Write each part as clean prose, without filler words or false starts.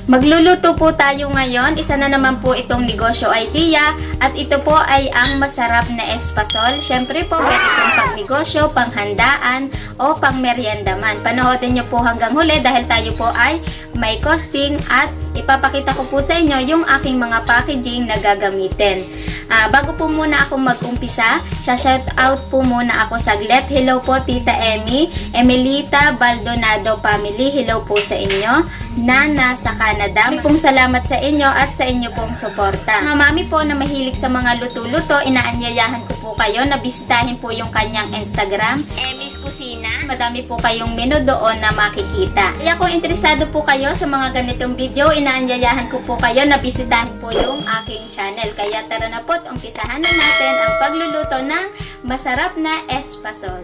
Magluluto po tayo ngayon. Isa na naman po itong negosyo idea at ito po ay ang masarap na espasol. Syempre po, pwede pong pang negosyo, panghandaan o pang merienda man. Panoodin nyo po hanggang huli dahil tayo po ay may costing at ipapakita ko po sa inyo yung aking mga packaging na gagamitin. Bago po muna ako mag-umpisa, shout out po muna ako saglit. Hello po Tita Emmy, Emelita Baldonado family. Hello po sa inyo na nasa Canada. May pong salamat sa inyo at sa inyo pong suporta. Mga mami po na mahilig sa mga luto-luto, inaanyayahan ko po kayo na bisitahin po yung kanyang Instagram, Emmy's Kusina. Madami po kayong menu doon na makikita. Kaya kung interesado po kayo sa mga ganitong video, inaanyayahan ko po kayo na bisitahin po yung aking channel. Kaya tara na po, umpisahan na natin ang pagluluto ng masarap na espasol.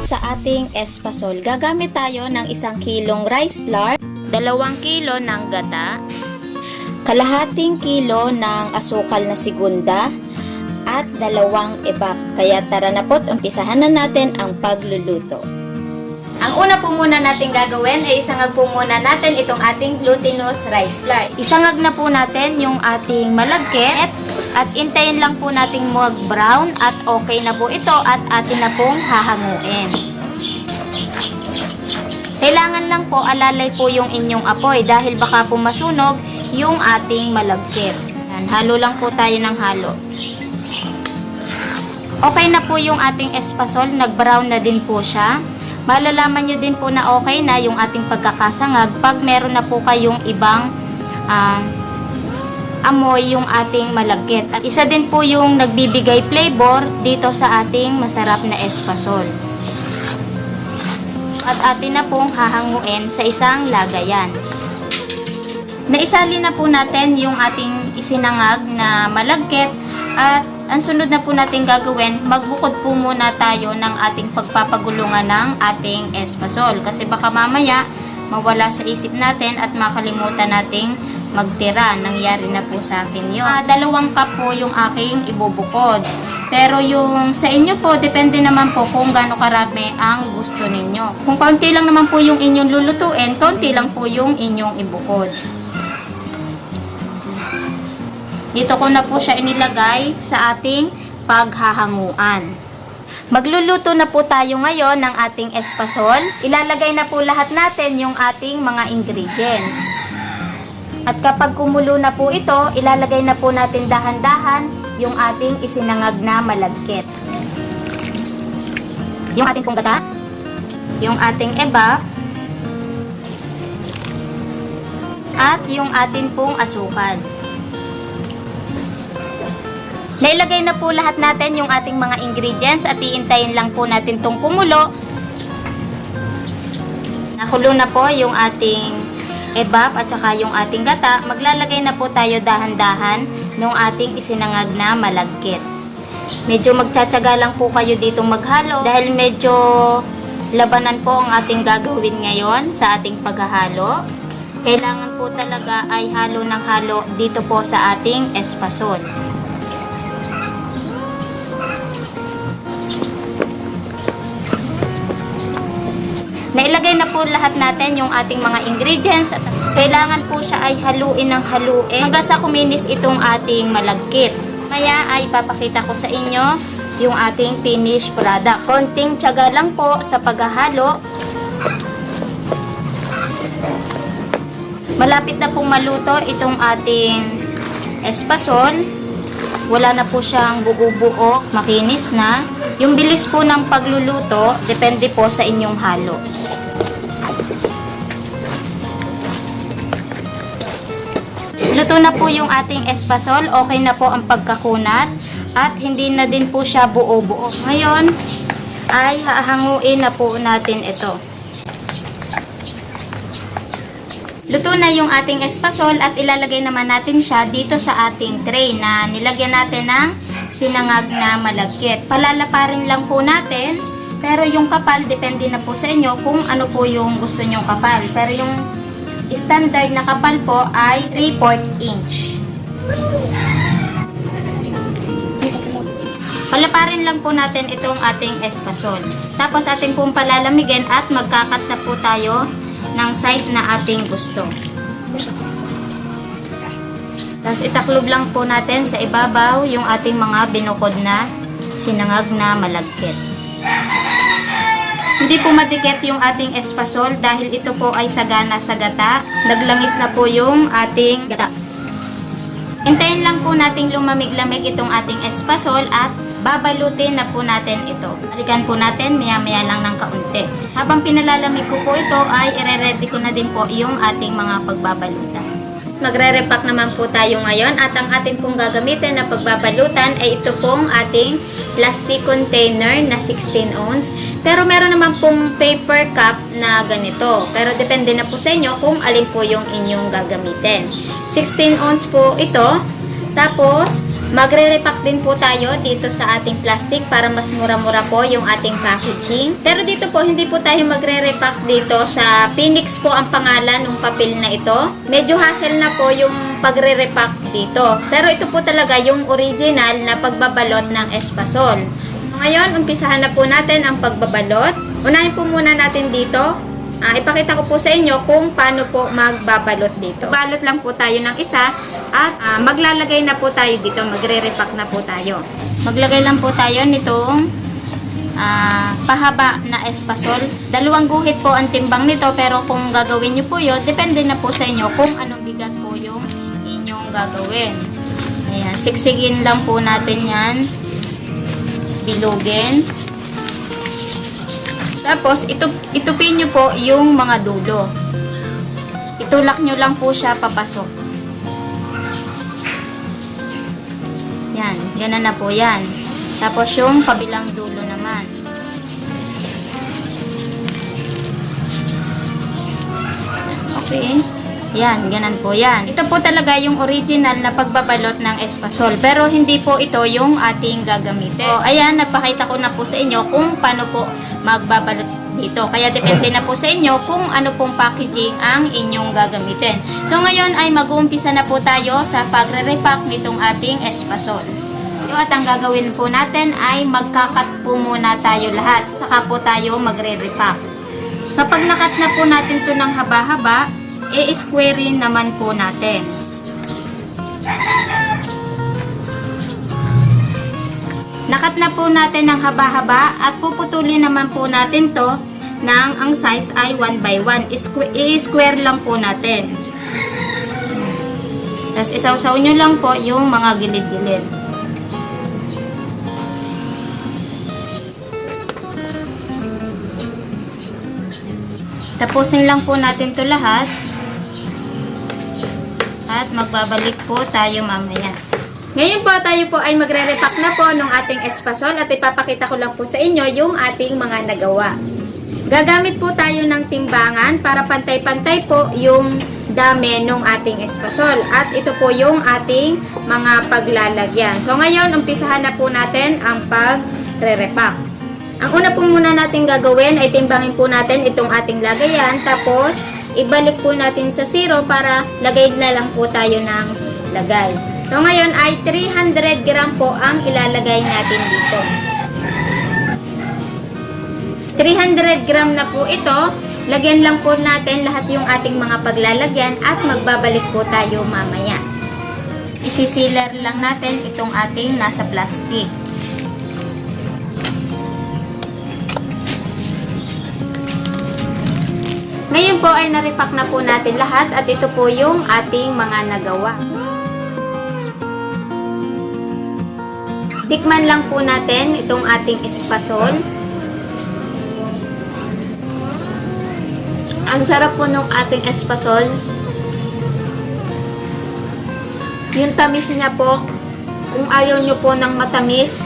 Sa ating espasol, gagamit tayo ng 1 kilong rice flour, 2 kilo ng gata, kalahating kilo ng asukal na segunda, at 2 ebap. Kaya tara na po't umpisahan na natin ang pagluluto. Ang una po muna natin gagawin ay isangag po muna natin itong ating glutinous rice flour. Isangag na po natin yung ating malagkit at intayin lang po nating mag-brown at okay na po ito at atin na pong hahanguin. Kailangan lang po alalay po yung inyong apoy dahil baka po masunog yung ating malagkit. Yan, halo lang po tayo ng halo. Okay na po yung ating espasol, nag-brown na din po siya. Malalaman nyo din po na okay na yung ating pagkakasangag pag meron na po kayong ibang amoy yung ating malagkit. At isa din po yung nagbibigay flavor dito sa ating masarap na espasol. At atin na pong hahanguin sa isang lagayan. Naisali na po natin yung ating isinangag na malagkit at ang sunod na po natin gagawin, magbukod po muna tayo ng ating pagpapagulungan ng ating espasol. Kasi baka mamaya mawala sa isip natin at makalimutan nating magtira. Nangyari na po sa akin yun. 2 cup po yung aking ibubukod. Pero yung sa inyo po, depende naman po kung gaano karami ang gusto ninyo. Kung kaunti lang naman po yung inyong lulutuin, kaunti lang po yung inyong ibukod. Dito ko na po siya inilagay sa ating paghahanguan. Magluluto na po tayo ngayon ng ating espasol. Ilalagay na po lahat natin yung ating mga ingredients. At kapag kumulo na po ito, ilalagay na po natin dahan-dahan yung ating isinangag na malagkit. Yung ating pong gata, yung ating eba, at yung ating pong asukal. Nailagay na po lahat natin yung ating mga ingredients at iintayin lang po natin tong kumulo. Nakulo na po yung ating ebap at saka yung ating gata. Maglalagay na po tayo dahan-dahan ng ating isinangag na malagkit. Medyo magtsatsaga lang po kayo dito maghalo dahil medyo labanan po ang ating gagawin ngayon sa ating paghahalo. Kailangan po talaga ay halo ng halo dito po sa ating espasol. Nailagay na po lahat natin yung ating mga ingredients at kailangan po siya ay haluin ng haluin hanggang sa kuminis itong ating malagkit. Maya ay papakita ko sa inyo yung ating finished product. Konting tiyaga lang po sa paghahalo. Malapit na pong maluto itong ating espasol. Wala na po siyang buo-buo, makinis na. Yung bilis po ng pagluluto, depende po sa inyong halo. Luto na po yung ating espasol, okay na po ang pagkakunat at hindi na din po siya buo-buo. Ngayon ay hahanguin na po natin ito. Luto na yung ating espasol at ilalagay naman natin siya dito sa ating tray na nilagyan natin ng sinangag na malagkit. Palalaparin lang po natin, pero yung kapal depende na po sa inyo kung ano po yung gusto nyong kapal. Pero yung standard na kapal po ay 3/4 inch. Palaparin lang po natin itong ating espasol. Tapos ating pong palalamigin at magkakat na po tayo ng size na ating gusto. Tapos itaklob lang po natin sa ibabaw yung ating mga binukod na sinangag na malagkit. Hindi po madikit yung ating espasol dahil ito po ay sagana sa gata. Naglangis na po yung ating gata. Hintayin lang po nating lumamig-lamig itong ating espasol at babalutin na po natin ito. Balikan po natin maya-maya lang ng kaunti. Habang pinalalamig ko po ito ay ire-ready ko na din po yung ating mga pagbabalutan. Magre-repack naman po tayo ngayon at ang ating pong gagamitin na pagbabalutan ay ito pong ating plastic container na 16 ounce. Pero meron naman pong paper cup na ganito. Pero depende na po sa inyo kung alin po yung inyong gagamitin. 16 ounce po ito. Tapos, magre-repack din po tayo dito sa ating plastic para mas mura-mura po yung ating packaging. Pero dito po, hindi po tayo magre-repack dito sa Phoenix po ang pangalan ng papel na ito. Medyo hassle na po yung pagre-repack dito. Pero ito po talaga yung original na pagbabalot ng espasol. Ngayon, umpisahan na po natin ang pagbabalot. Unahin po muna natin dito. Ipakita ko po sa inyo kung paano po magbabalot dito. Balot lang po tayo ng isa at maglalagay na po tayo dito. Magre-repack na po tayo. Maglagay lang po tayo nitong pahaba na espasol. 2 guhit po ang timbang nito pero kung gagawin nyo po yun, depende na po sa inyo kung anong bigat po yung inyong gagawin. Ayan, siksigin lang po natin yan. Bilugin. Tapos, itupin nyo po yung mga dulo. Itulak nyo lang po siya papasok. Yan, ganun na po yan. Tapos, yung kabilang dulo naman. Okay. Yan, ganun po yan. Ito po talaga yung original na pagbabalot ng espasol. Pero hindi po ito yung ating gagamitin. So, ayan, napakita ko na po sa inyo kung paano po magbabalot dito. Kaya depende na po sa inyo kung ano pong packaging ang inyong gagamitin. So, ngayon ay mag-uumpisa na po tayo sa pagre-repack nitong ating espasol. At ang gagawin po natin ay magkakat po muna tayo lahat. Saka po tayo magre-repack. Kapag nakat na po natin ito ng haba-haba, i-square naman po natin. Nakat na po natin ng haba-haba at puputulin naman po natin to ng ang size ay 1 by 1. I-square lang po natin. Tapos isaw-saw nyo lang po yung mga gilid-gilid. Tapusin lang po natin to lahat. At magbabalik po tayo mamaya. Ngayon po tayo po ay magre-repack na po ng ating espasol at ipapakita ko lang po sa inyo yung ating mga nagawa. Gagamit po tayo ng timbangan para pantay-pantay po yung dami ng ating espasol. At ito po yung ating mga paglalagyan. So ngayon, umpisahan na po natin ang pagre-repack. Ang una po muna natin gagawin ay timbangin po natin itong ating lagayan. Tapos, ibalik po natin sa 0 para lagay na lang po tayo ng lagay. So, ngayon ay 300 gram po ang ilalagay natin dito. 300 gram na po ito. Lagyan lang po natin lahat yung ating mga paglalagyan at magbabalik po tayo mamaya. Isisilar lang natin itong ating nasa plastic. Ngayon po ay na-repack na po natin lahat at ito po yung ating mga nagawa. Tikman lang po natin itong ating espasol. Ang sarap po ng ating espasol. Yung tamis niya po, kung ayaw nyo po ng matamis,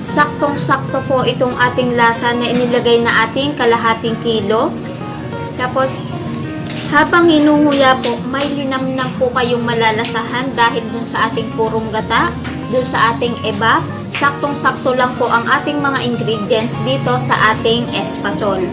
saktong-sakto po itong ating lasa na inilagay na ating kalahating kilo. Tapos, habang hinunguya po, may linamnam po kayong malalasahan dahil dun sa ating purong gata, dun sa ating eba, saktong-sakto lang po ang ating mga ingredients dito sa ating espasol.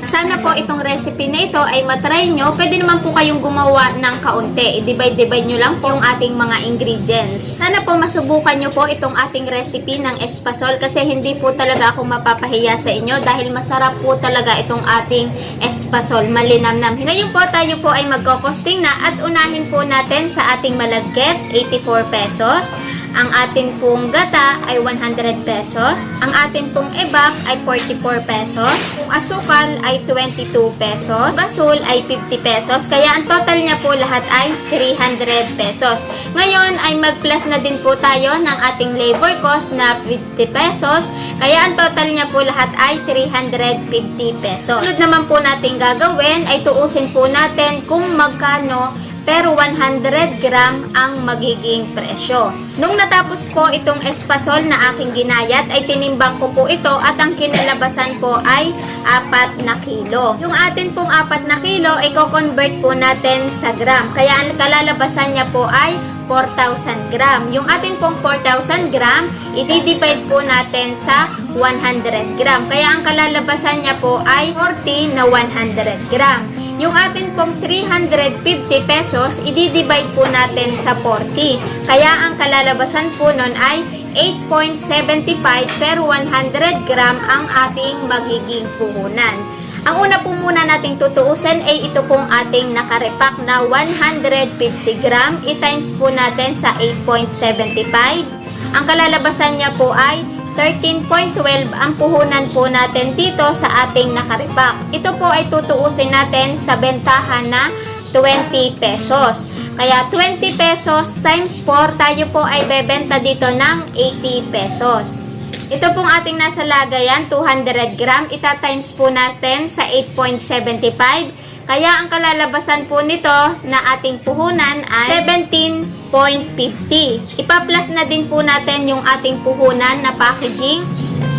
Sana po itong recipe na ito ay matry nyo. Pwede naman po kayong gumawa ng kaunti. I-divide nyo lang po yung ating mga ingredients. Sana po masubukan nyo po itong ating recipe ng espasol kasi hindi po talaga ako mapapahiya sa inyo dahil masarap po talaga itong ating espasol. Malinamnam. Ngayon po tayo po ay magkokosting na at unahin po natin sa ating malagkit, 84 pesos. Ang atin pong gata ay 100 pesos. Ang atin pong ebak ay 44 pesos. Kung asukal ay 22 pesos. Basol ay 50 pesos. Kaya ang total niya po lahat ay 300 pesos. Ngayon ay mag-plus na din po tayo ng ating labor cost na 50 pesos. Kaya ang total niya po lahat ay 350 pesos. Sunod naman po natin gagawin ay tuusin po natin kung magkano pero 100 gram ang magiging presyo. Nung natapos po itong espasol na aking ginayat, ay tinimbang ko po ito at ang kinalabasan po ay 4 na kilo. Yung atin pong 4 na kilo, ay ko-convert po natin sa gram. Kaya ang kalalabasan niya po ay 4,000 gram. Yung atin pong 4,000 gram, i-divide po natin sa 100 gram. Kaya ang kalalabasan niya po ay 40 na 100 gram. Yung atin pong 350 pesos, i-divide po natin sa 40. Kaya ang kalalabasan po nun ay 8.75 per 100 gram ang ating magiging puhunan. Ang una po muna nating tutuusin ay ito pong ating nakarepack na 150 gram. I-times po natin sa 8.75. Ang kalalabasan niya po ay 13.12 ang puhunan po natin dito sa ating nakarepack. Ito po ay tutuusin natin sa bentahan na 20 pesos. Kaya 20 pesos times 4, tayo po ay bebenta dito ng 80 pesos. Ito pong ating nasa lagayan, 200 gram. Ita-times po natin sa 8.75. Kaya ang kalalabasan po nito na ating puhunan ay 17.50. Ipa-plus na din po natin yung ating puhunan na packaging.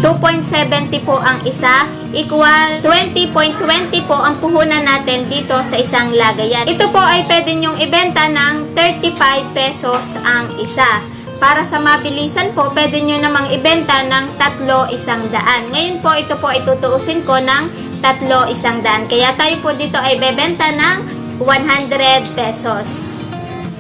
2.70 po ang isa, equal 20.20 po ang puhunan natin dito sa isang lagayan. Ito po ay pwede nyong ibenta ng 35 pesos ang isa. Para sa mabilisan po, pwede nyo namang ibenta ng 3 100. Ngayon po, ito po ay tutuusin ko ng 3 100. Kaya tayo po dito ay bebenta ng 100 pesos.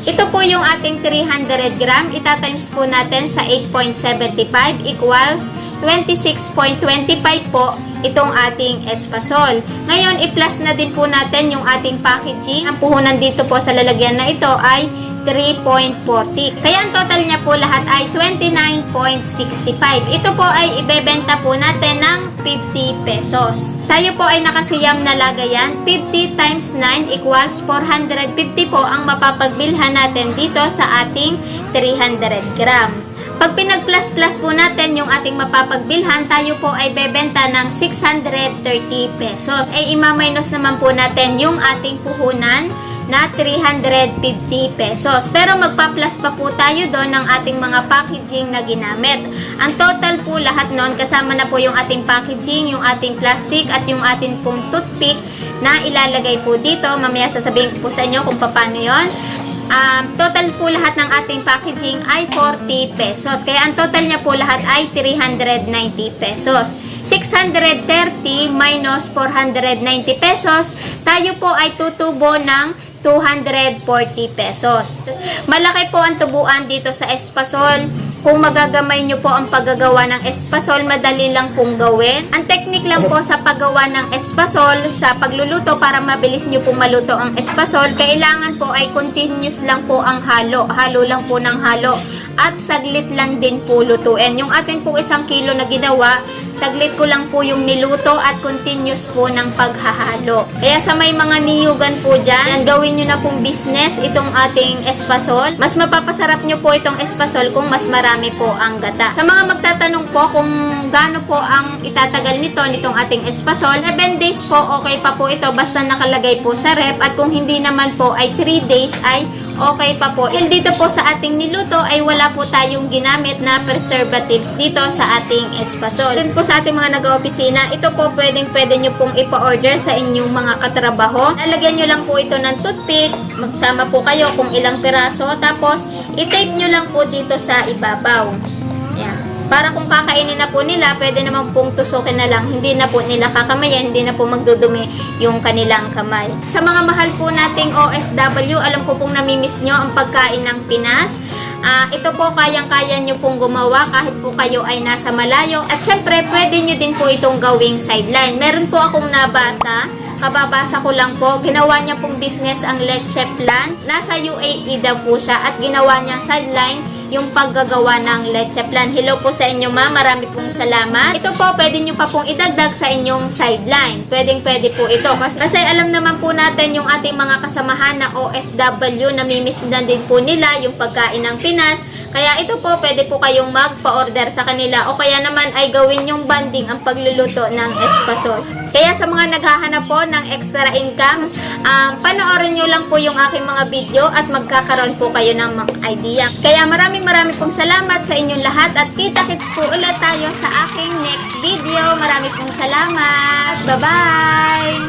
Ito po yung ating 300 gram. Ita-times po natin sa 8.75 equals 26.25 po itong ating espasol. Ngayon, i-plus na din po natin yung ating packaging. Ang puhunan dito po sa lalagyan na ito ay 3.40. Kaya ang total niya po lahat ay 29.65. Ito po ay ibebenta po natin ng 50 pesos. Tayo po ay nakasiyam na lagayan. 50 times 9 equals 450 po ang mapapagbilhan natin dito sa ating 300 gram. Pag pinag-plus-plus po natin yung ating mapapagbilhan, tayo po ay bebenta ng 630 pesos. Ay ima-minus naman po natin yung ating puhunan na 350 pesos. Pero magpa-plus pa po tayo doon ng ating mga packaging na ginamit. Ang total po lahat noon, kasama na po yung ating packaging, yung ating plastic at yung ating pong toothpick na ilalagay po dito. Mamaya sasabihin ko po sa inyo kung paano yon. Total po lahat ng ating packaging ay 40 pesos. Kaya ang total niya po lahat ay 390 pesos. 630 minus 490 pesos, tayo po ay tutubo ng 240 pesos. Malaki po ang tubuan dito sa espasol. Kung magagamay nyo po ang paggagawa ng espasol, madali lang pong gawin. Ang technique lang po sa paggawa ng espasol, sa pagluluto para mabilis nyo pong maluto ang espasol, kailangan po ay continuous lang po ang halo. Halo lang po ng halo. At saglit lang din po lutuin. Yung atin po 1 kilo na ginawa, saglit ko lang po yung niluto at continuous po ng paghahalo. Kaya sa may mga niyugan po dyan, gawin nyo na pong business itong ating espasol. Mas mapapasarap nyo po itong espasol kung mas marami po ang gata. Sa mga magtatanong po kung gaano po ang itatagal nitong ating espasol, 7 days po okay pa po ito basta nakalagay po sa rep, at kung hindi naman po ay 3 days ay okay pa po. Dahil dito po sa ating niluto ay wala po tayong ginamit na preservatives dito sa ating espasol. Dun po sa ating mga nag-opisina, ito po pwede nyo pong ipa-order sa inyong mga katrabaho. Lalagyan nyo lang po ito ng toothpick, magsama po kayo kung ilang piraso, tapos i-tape nyo lang po dito sa ibabaw. Ayan. Para kung kakainin na po nila, pwede naman pong tusukin na lang. Hindi na po nila kakamayan, hindi na po magdudumi yung kanilang kamay. Sa mga mahal po nating OFW, alam ko pong namimiss nyo ang pagkain ng Pinas. Ito po kayang-kaya nyo pong gumawa kahit po kayo ay nasa malayo. At syempre, pwede nyo din po itong gawing sideline. Meron po akong nabasa, kababasa ko lang po, ginawa niya pong business ang Leche Plan. Nasa UAE daw po siya at ginawa niyang sideline yung paggagawa ng Leche Plan. Hello po sa inyo ma'am, marami pong salamat. Ito po, pwede nyo pa pong idagdag sa inyong sideline. Pwede po ito. Kasi alam naman po natin yung ating mga kasamahan na OFW, namimiss na din po nila yung pagkain ng Pinas. Kaya ito po, pwede po kayong magpa-order sa kanila o kaya naman ay gawin yung banding ang pagluluto ng espasol. Kaya sa mga naghahanap po ng extra income, panoorin nyo lang po yung aking mga video at magkakaroon po kayo ng mga idea. Kaya maraming pong salamat sa inyong lahat at kita-kits po ulit tayo sa aking next video. Marami pong salamat. Bye-bye!